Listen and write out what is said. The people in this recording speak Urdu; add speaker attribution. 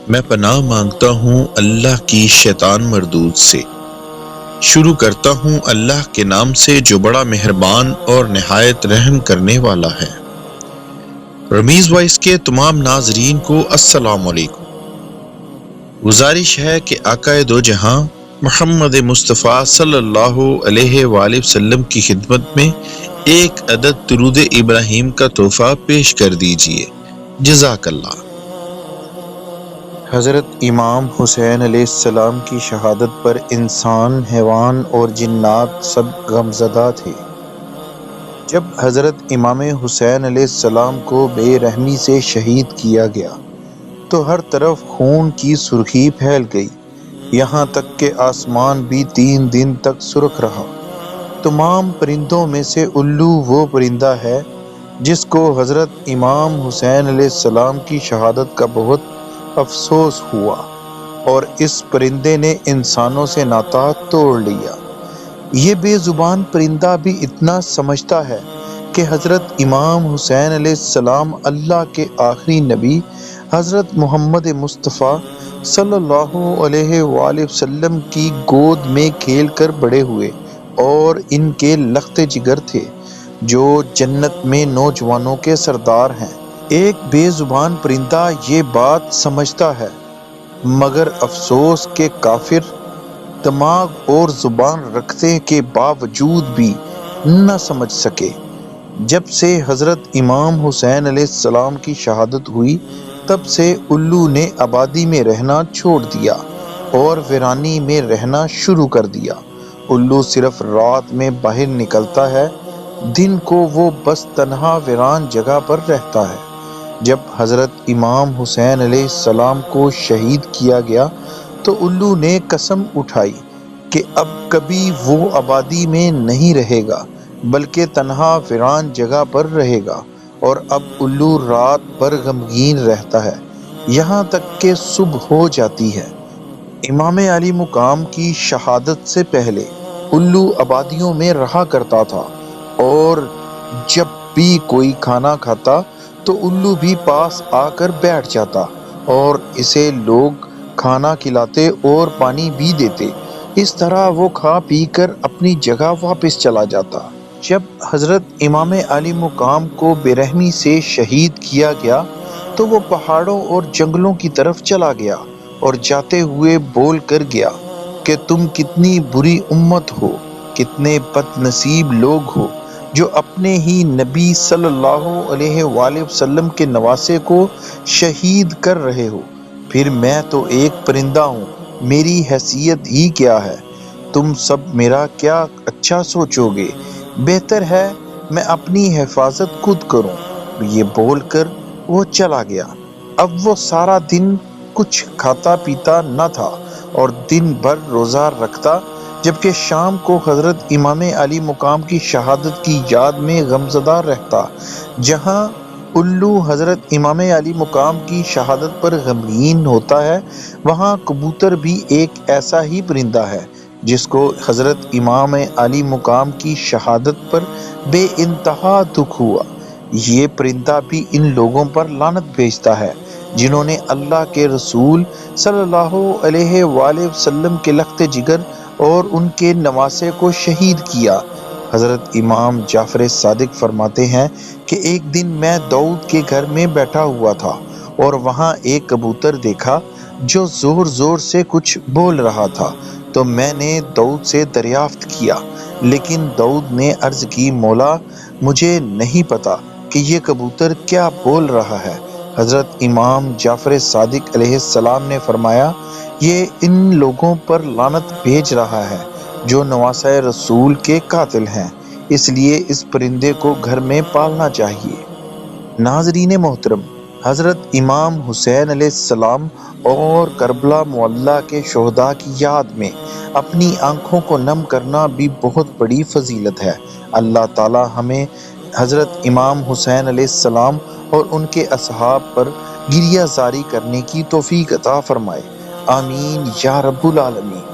Speaker 1: میں پناہ مانگتا ہوں اللہ کی شیطان مردود سے۔ شروع کرتا ہوں اللہ کے نام سے جو بڑا مہربان اور نہایت رحم کرنے والا ہے۔ رمیز وائس کے تمام ناظرین کو السلام علیکم۔ گزارش ہے کہ آقا دو جہاں محمد مصطفیٰ صلی اللہ علیہ وآلہ وسلم کی خدمت میں ایک عدد درود ابراہیم کا تحفہ پیش کر دیجئے۔ جزاک اللہ۔ حضرت امام حسین علیہ السلام کی شہادت پر انسان، حیوان اور جنات سب غمزدہ تھے۔ جب حضرت امام حسین علیہ السلام کو بے رحمی سے شہید کیا گیا تو ہر طرف خون کی سرخی پھیل گئی، یہاں تک کہ آسمان بھی 3 دن تک سرخ رہا۔ تمام پرندوں میں سے الو وہ پرندہ ہے جس کو حضرت امام حسین علیہ السلام کی شہادت کا بہت افسوس ہوا، اور اس پرندے نے انسانوں سے ناطہ توڑ لیا۔ یہ بے زبان پرندہ بھی اتنا سمجھتا ہے کہ حضرت امام حسین علیہ السلام اللہ کے آخری نبی حضرت محمد مصطفیٰ صلی اللہ علیہ وآلہ وسلم کی گود میں کھیل کر بڑے ہوئے اور ان کے لخت جگر تھے جو جنت میں نوجوانوں کے سردار ہیں۔ ایک بے زبان پرندہ یہ بات سمجھتا ہے، مگر افسوس کہ کافر دماغ اور زبان رکھنے کے باوجود بھی نہ سمجھ سکے۔ جب سے حضرت امام حسین علیہ السلام کی شہادت ہوئی تب سے الو نے آبادی میں رہنا چھوڑ دیا اور ویرانی میں رہنا شروع کر دیا۔ الو صرف رات میں باہر نکلتا ہے، دن کو وہ بس تنہا ویران جگہ پر رہتا ہے۔ جب حضرت امام حسین علیہ السلام کو شہید کیا گیا تو الو نے قسم اٹھائی کہ اب کبھی وہ آبادی میں نہیں رہے گا بلکہ تنہا ویران جگہ پر رہے گا، اور اب الو رات بھر غمگین رہتا ہے یہاں تک کہ صبح ہو جاتی ہے۔ امام علی مقام کی شہادت سے پہلے الو آبادیوں میں رہا کرتا تھا، اور جب بھی کوئی کھانا کھاتا تو الو بھی پاس آ کر بیٹھ جاتا اور اسے لوگ کھانا کھلاتے اور پانی بھی دیتے۔ اس طرح وہ کھا پی کر اپنی جگہ واپس چلا جاتا۔ جب حضرت امام علی مقام کو بے رحمی سے شہید کیا گیا تو وہ پہاڑوں اور جنگلوں کی طرف چلا گیا اور جاتے ہوئے بول کر گیا کہ تم کتنی بری امت ہو، کتنے بد نصیب لوگ ہو جو اپنے ہی نبی صلی اللہ علیہ وآلہ وسلم کے نواسے کو شہید کر رہے ہو۔ پھر میں تو ایک پرندہ ہوں، میری حیثیت ہی کیا ہے؟ تم سب میرا کیا اچھا سوچو گے؟ بہتر ہے میں اپنی حفاظت خود کروں۔ یہ بول کر وہ چلا گیا۔ اب وہ سارا دن کچھ کھاتا پیتا نہ تھا اور دن بھر روزہ رکھتا، جبکہ شام کو حضرت امام علی مقام کی شہادت کی یاد میں غمزدہ رہتا۔ جہاں الو حضرت امام علی مقام کی شہادت پر غمگین ہوتا ہے، وہاں کبوتر بھی ایک ایسا ہی پرندہ ہے جس کو حضرت امام علی مقام کی شہادت پر بے انتہا دکھ ہوا۔ یہ پرندہ بھی ان لوگوں پر لعنت بھیجتا ہے جنہوں نے اللہ کے رسول صلی اللہ علیہ وآلہ وسلم کے لخت جگر اور ان کے نواسے کو شہید کیا۔ حضرت امام جعفر صادق فرماتے ہیں کہ ایک دن میں داؤد کے گھر میں بیٹھا ہوا تھا اور وہاں ایک کبوتر دیکھا جو زور زور سے کچھ بول رہا تھا، تو میں نے داؤد سے دریافت کیا، لیکن داؤد نے عرض کی مولا مجھے نہیں پتا کہ یہ کبوتر کیا بول رہا ہے۔ حضرت امام جعفر صادق علیہ السلام نے فرمایا یہ ان لوگوں پر لعنت بھیج رہا ہے جو نواسۂ رسول کے قاتل ہیں، اس لیے اس پرندے کو گھر میں پالنا چاہیے۔ ناظرین محترم، حضرت امام حسین علیہ السلام اور کربلا معلیٰ کے شہداء کی یاد میں اپنی آنکھوں کو نم کرنا بھی بہت بڑی فضیلت ہے۔ اللہ تعالی ہمیں حضرت امام حسین علیہ السلام اور ان کے اصحاب پر گریہ زاری کرنے کی توفیق عطا فرمائے، آمین یا رب العالمین۔